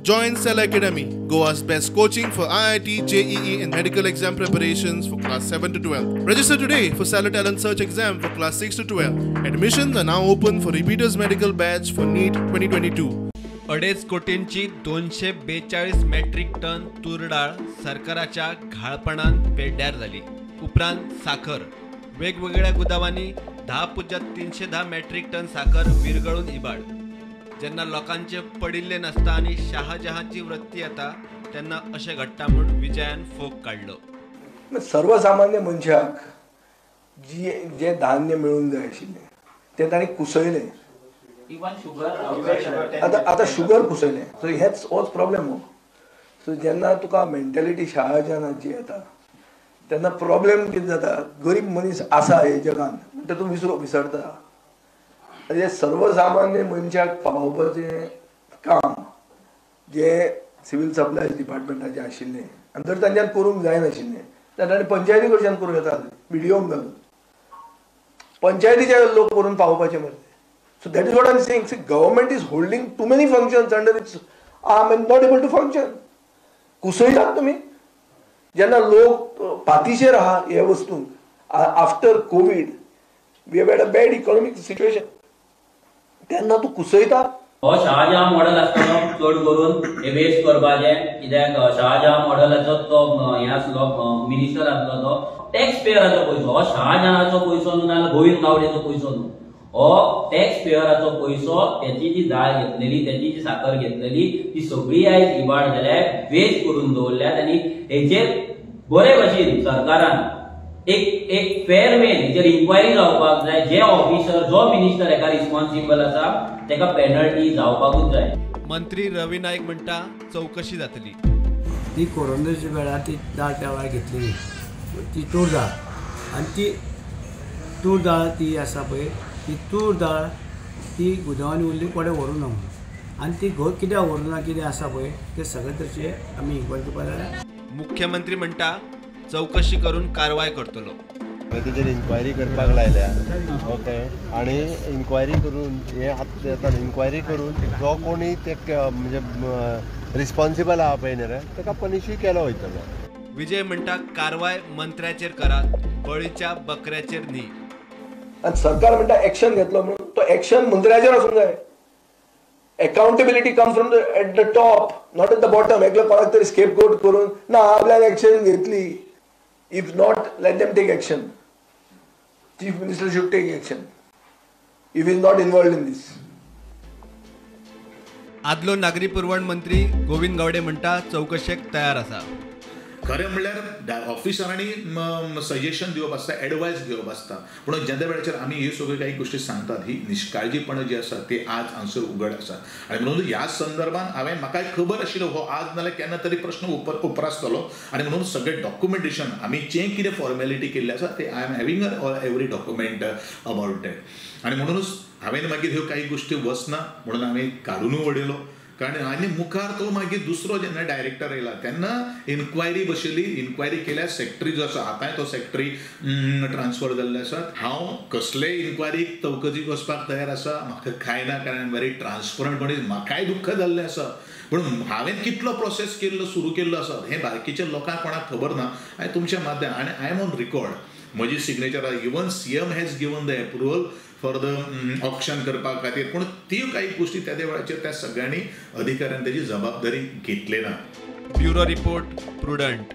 Join Cell Academy, Goa's best coaching for IIT, JEE and medical exam preparations for class 7 to 12. Register today for Cell Talent Search exam for class 6 to 12. Admissions are now open for repeaters medical batch for NEET 2022. 2.5 कोटींची 242 metric ton तूर डाळ सरकाराच्या घाळपणान पेड्ड्यार झाली. उपरांत साखर वेगवेगळ्या गुदावांनी 10.310 metric ton साखर विरगळून इबाड. जेन्ना लोकांचे पडिल्ले नसता आणि शहाजहाची वृत्ती येता तेन्ना अशें घडटा म्हणून विजयान फोग काढलो. सर्वसामान्य मनशाक जे धान्य मिळून जाय आशिल्लें ते तांणी कुसयलें. आता शुगर कुसयलें. सो हेच होच प्रॉब्लेम. सो जेन्ना तुका मेंटॅलिटी शहाजहानाची येता तेन्ना प्रॉब्लेम कितें जाता. गरीब मनीस आसा हे जगान म्हणटा तूं विसरता. म्हणजे सर्वसामान्य मनशाक पावोवपाचें काम जे सिव्हिल सप्लायज डिपार्टमेंटाचें आशिल्लें आनी जर तांच्यान करूंक जायनाशिल्लें जाल्यार ताणें पंचायती कडच्यान करूं येता. BDOक घालून पंचायतीचे लोक करून पावोवपाचे मरे. So that is what I am saying. See, government is holding too many functions under its arm and not able to function. कुसयतात तुम्ही. जेन्ना लोक पातीशेर आहा हे वस्तून after Covid we have had a bad economic situation तेन्ना तूं कुसयता. हो शहाजहां मॉडेल आसलो चड करून हे वेस्ट करपाचे. कित्याक शहाजहां मॉडेलाचो तो हे आसलो मिनिस्टर आसलो तो टॅक्स पेयराचो पयसो. हो शहाजहानाचो पयसो न्हू नाल्यार गोविंद गावडेचो पयसो न्हू. हो टॅक्स पेयराचो पयसो त्याची जी डाळ घेतलेली त्याची जी साखर घेतलेली ती सगळी आयज इबाड जाल्यार वेस्ट करून दवरल्यात. आनी हेचेर बरे भाशेन सरकारान एक फेअर मेन हेचेर इन्क्वायरी जावपाक जाय. जे ऑफिसर जो मिनिस्टर हेका रिस्पॉन्सिबल आसा तेका पेनल्टी जावपाकूच जाय. मंत्री रवी नाईक म्हणटा चौकशी जातली. ती कोरोनाच्या वेळार ती डाळ त्या वेळार घेतली ती तूर डाळ आनी ती तूर डाळ ती आसा पळय ती तूर डाळ ती गुदावांनी उरली कोडे व्हरूं ना म्हणून. आनी ती कित्याक व्हरूं ना कितें आसा पळय ते सगळे तशें आमी इन्क्वायरी करपाक जाय. मुख्यमंत्री म्हणटा चौकशी करून कारवाय करतलो. तेजेर इन्क्वायरी करपाक लायल्या. ओके. आनी इन्क्वायरी करून हे आतां इन्क्वायरी करून जो कोणी ते म्हणजे रिस्पॉन्सिबल आहा पळय न्ही रे ताका पनिशूय केलो वयतलो. विजय म्हणटा कारवाय मंत्र्याचेर करात बळीच्या बकऱ्याचेर न्ही. आणि सरकार म्हणटा एक्शन घेतलो म्हणून तो एक्शन मंत्र्याचेर आसूंक जाय. Accountability come from at the top not at the bottom. एकलो कोणाक तरी स्केपगोट करून ना आपल्यान एक्शन घेतली. If not let them take action. Chief minister should take action. If is not involved in this. आदलो नागरी पुरवण मंत्री गोविंद गावडे म्हणटा चौकशेक तयार आसा. खरें म्हणल्यार ऑफिसरांनी सजेशन दिवप आसता, एडवायस दिवप आसता. पूण ज्या वेळाचेर आमी ह्यो सगळ्यो काही गोश्टी सांगतात ही निश्काळजीपण जी आसा ती आज हांगसर उघड आसा. आनी म्हणून ह्या संदर्भात म्हाका खबर आशिल्लो हो आज नाल्यार केन्ना तरी प्रश्न उपरासतलो. आनी म्हणून सगळें डॉक्युमेंटेशन आमी जें कितें फॉर्मेलिटी केल्ली आसा ते I am having every document about that. आनी म्हणूनच हांवें मागीर ह्यो काही गोश्टी वचना म्हणून हांवें काडूनय उडयलो. कारण आनी मुखार तो मागीर दुसरो जेन्ना डायरेक्टर येयला तेन्ना इन्क्वायरी बशिल्ली. इन्क्वायरी केल्यार सेक्रेटरी जो आसा आतांय तो सेक्रेटरी ट्रान्सफर जाल्ले आसात. हांव कसलेय इन्क्वायरीक चवकशी वचपाक तयार आसा. म्हाका कांय ना कारण व्हेरी ट्रान्सपरंट मनीस. म्हाकाय दुख्ख जाल्लें आसा. पूण हांवें कितलो प्रोसेस केल्लो सुरू केल्लो आसा हें बाकीच्या लोकांक कोणाक खबर ना. हांवें तुमच्या माध्यम आनी आय एम ऑन रिकॉर्ड. म्हजी सिग्नेचर आसा. Even CM has given the approval for the option करपा खातीर. पूण त्यो काही गोष्टी त्या वेळाचेर त्या सगळ्यांनी अधिकाऱ्यान त्याची जबाबदारी घेतली ना. Bureau report prudent.